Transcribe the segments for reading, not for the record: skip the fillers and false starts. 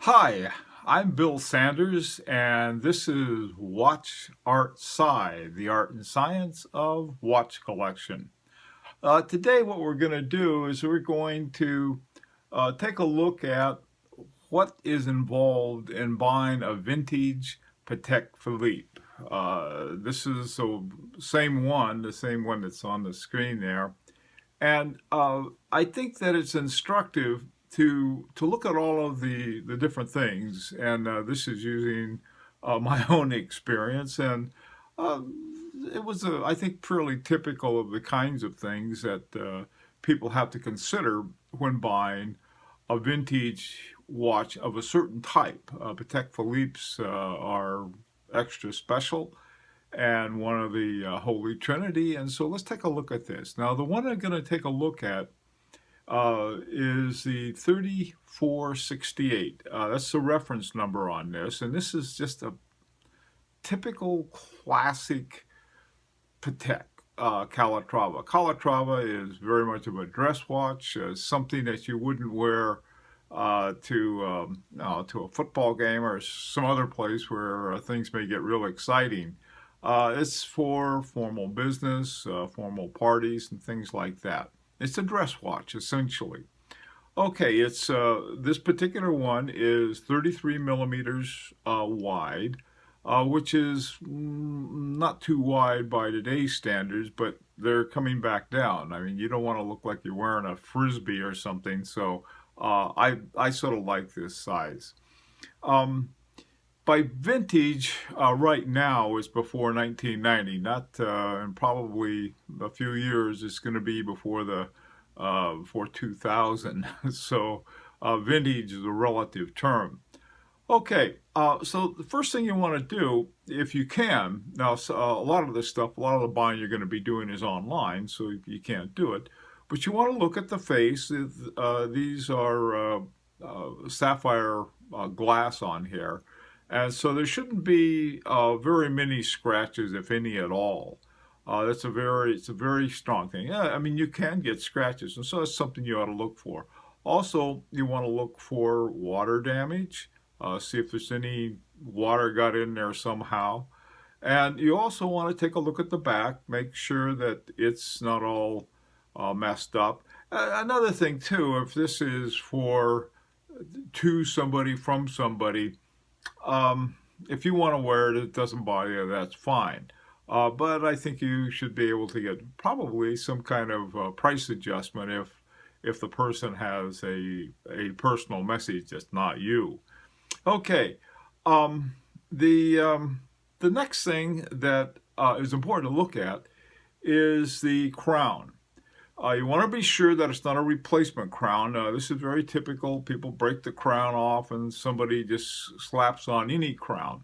Hi, I'm Bill Sanders, and this is WatchArtSci, the art and science of watch collection. Today, what we're going to do is we're going to take a look at what is involved in buying a vintage Patek Philippe. This is the same one that's on the screen there. And I think that it's instructive to look at all of the different things. And this is using my own experience. And uh, it was, I think, fairly typical of the kinds of things that people have to consider when buying a vintage watch of a certain type. Patek Philippe's are extra special and one of the Holy Trinity. And so let's take a look at this. Now, the one I'm going to take a look at is the 3468. That's the reference number on this. And this is just a typical classic Patek Calatrava. Calatrava is very much of a dress watch, something that you wouldn't wear to a football game or some other place where things may get real exciting. It's for formal business, formal parties, and things like that. It's a dress watch, essentially. Okay, it's this particular one is 33 millimeters wide, which is not too wide by today's standards, but they're coming back down. I mean, you don't want to look like you're wearing a frisbee or something, so I sort of like this size. Um, by vintage, right now is before 1990, not in probably a few years. It's going to be before 2000. So vintage is a relative term. Okay, so the first thing you want to do, if you can, now a lot of this stuff, a lot of the buying you're going to be doing is online, so you can't do it. But you want to look at the face. These are sapphire glass on here. And so there shouldn't be very many scratches, if any at all. It's a very strong thing. Yeah, I mean, you can get scratches, and so that's something you ought to look for. Also, you want to look for water damage, see if there's any water got in there somehow. And you also want to take a look at the back, make sure that it's not all messed up. Another thing, too, if this is to somebody, from somebody, if you want to wear it, it doesn't bother you, that's fine. But I think you should be able to get probably some kind of price adjustment if the person has a personal message that's not you. Okay, um, the next thing that is important to look at is the crown. You want to be sure that it's not a replacement crown. This is very typical. People break the crown off and somebody just slaps on any crown.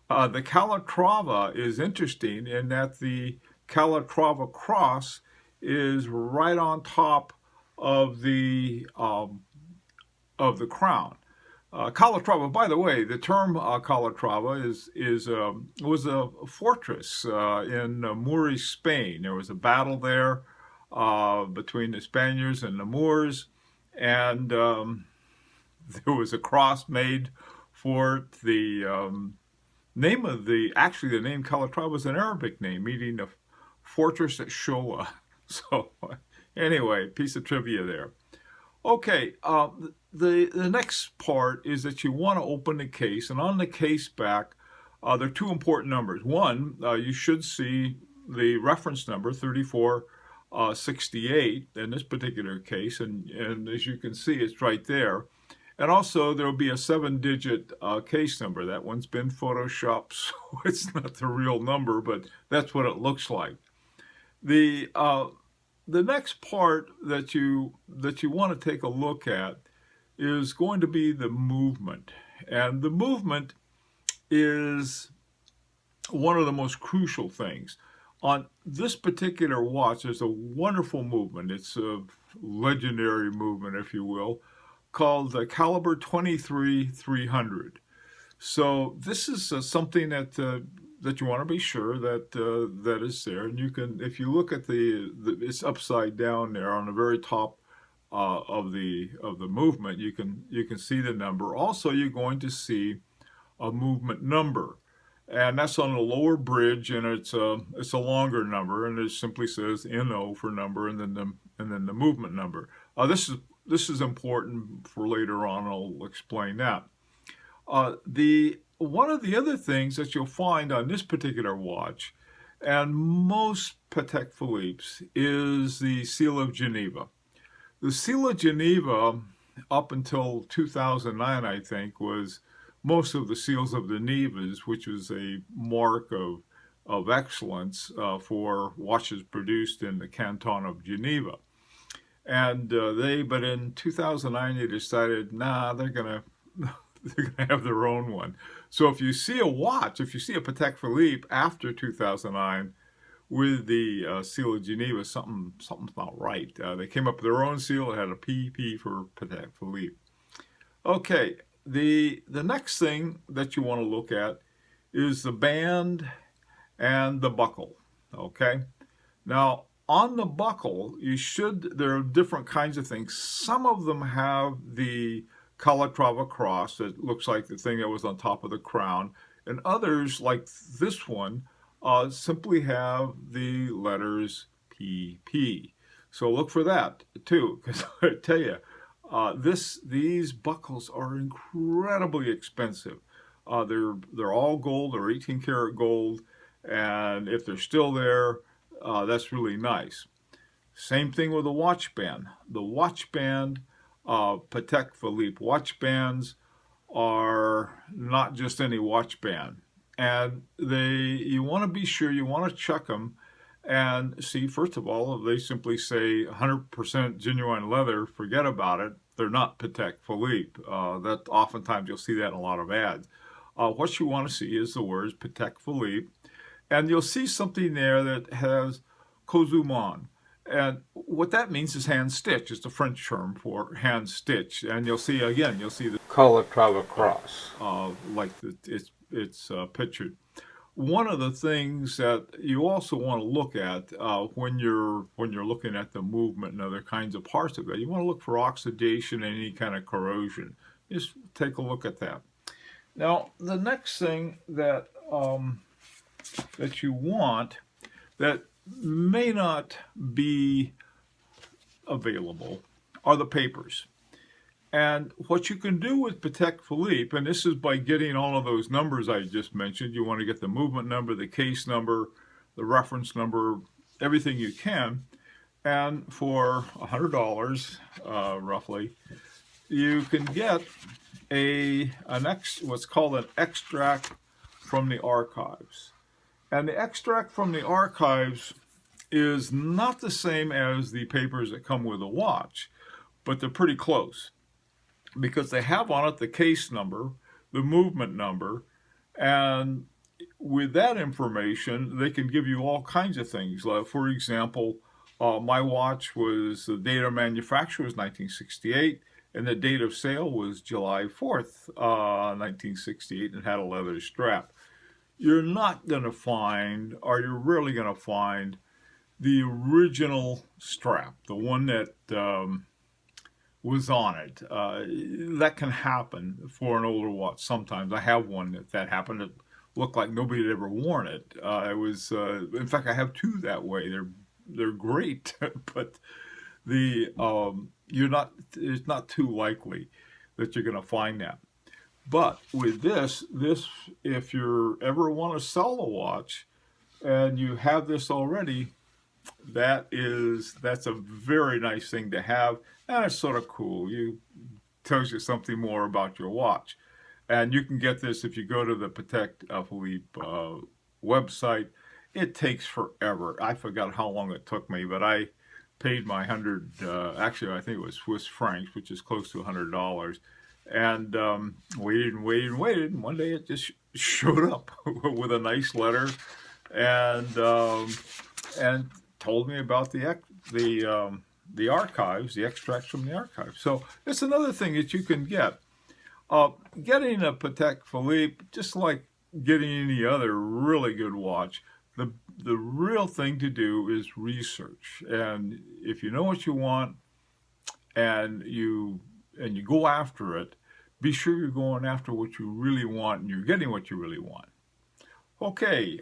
The Calatrava is interesting in that the Calatrava cross is right on top of the crown. Calatrava, by the way, the term Calatrava was a fortress in Moorish Spain. There was a battle there between the Spaniards and the Moors, and there was a cross made for it. The name Calatrava is an Arabic name, meaning a fortress at Showa. So, anyway, piece of trivia there. Okay, the next part is that you want to open the case, and on the case back, there are two important numbers. One, you should see the reference number 3468 in this particular case, and as you can see, it's right there. And also, there will be a 7-digit case number. That one's been photoshopped, so it's not the real number, but that's what it looks like. The next part that you want to take a look at is going to be the movement. And the movement is one of the most crucial things. On this particular watch, there's a wonderful movement. It's a legendary movement, if you will, called the Caliber 23-300. So this is something that you want to be sure that is there. And you can, if you look at it's upside down there on the very top of the movement. You can see the number. Also, you're going to see a movement number, and that's on the lower bridge, and it's a longer number, and it simply says NO for number, and then the movement number. This is important for later on. I'll explain that. One of the other things that you'll find on this particular watch, and most Patek Philippe's, is the Seal of Geneva. The Seal of Geneva, up until 2009, I think, was most of the seals of Geneva's, which was a mark of excellence for watches produced in the canton of Geneva. And but in 2009, they decided, nah, they're gonna have their own one. So if you see a watch, if you see a Patek Philippe after 2009 with the Seal of Geneva, something's not right. They came up with their own seal. It had a PP for Patek Philippe. Okay, the next thing that you want to look at is the band and the buckle. Okay, now on the buckle, there are different kinds of things. Some of them have the Calatrava cross that looks like the thing that was on top of the crown, and others, like this one, simply have the letters PP. So look for that too, because I tell you, these buckles are incredibly expensive. They're all gold, they're 18 karat gold, and if they're still there, that's really nice. Same thing with the watch band. The watch band, Patek Philippe watch bands are not just any watch band. And you want to be sure, you want to check them and see, first of all, if they simply say 100% genuine leather, forget about it. They're not Patek Philippe. That oftentimes you'll see that in a lot of ads. What you want to see is the words Patek Philippe, and you'll see something there that has Cousuman. And what that means is hand stitch. It's the French term for hand stitch. And you'll see the Calatrava cross, like it's pictured. One of the things that you also want to look at when you're looking at the movement and other kinds of parts of it, you want to look for oxidation and any kind of corrosion. Just take a look at that. Now, the next thing that you want that may not be available are the papers. And what you can do with Patek Philippe, and this is by getting all of those numbers I just mentioned. You want to get the movement number, the case number, the reference number, everything you can. And for $100, roughly, you can get what's called an extract from the archives. And the extract from the archives is not the same as the papers that come with a watch, but they're pretty close, because they have on it the case number, the movement number, and with that information, they can give you all kinds of things. Like, for example, my watch was, the date of manufacture was 1968, and the date of sale was July 4th, 1968, and had a leather strap. You're not going to find, or you're rarely going to find, the original strap, the one that was on it. That can happen for an older watch sometimes. I have one that happened. It looked like nobody had ever worn it. In fact, I have two that way. They're great, but it's not too likely that you're going to find that. But with this, if you ever want to sell a watch and you have this already, that's a very nice thing to have, and it's sort of cool. It tells you something more about your watch. And you can get this if you go to the Patek Philippe website. It takes forever. I forgot how long it took me, but I paid my 100, actually I think it was Swiss francs, which is close to $100. And waited, and one day it just showed up with a nice letter, and told me about the archives, the extracts from the archives. So it's another thing that you can get. Getting a Patek Philippe, just like getting any other really good watch, the real thing to do is research. And if you know what you want, and you go after it, be sure you're going after what you really want and you're getting what you really want. Okay,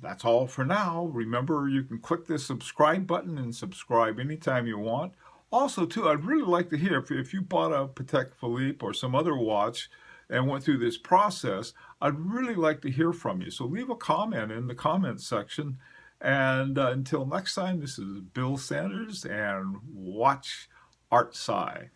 that's all for now. Remember, you can click the subscribe button and subscribe anytime you want. Also, too, I'd really like to hear if you bought a Patek Philippe or some other watch and went through this process, I'd really like to hear from you. So leave a comment in the comments section. And until next time, this is Bill Sanders and Watch Art Sci.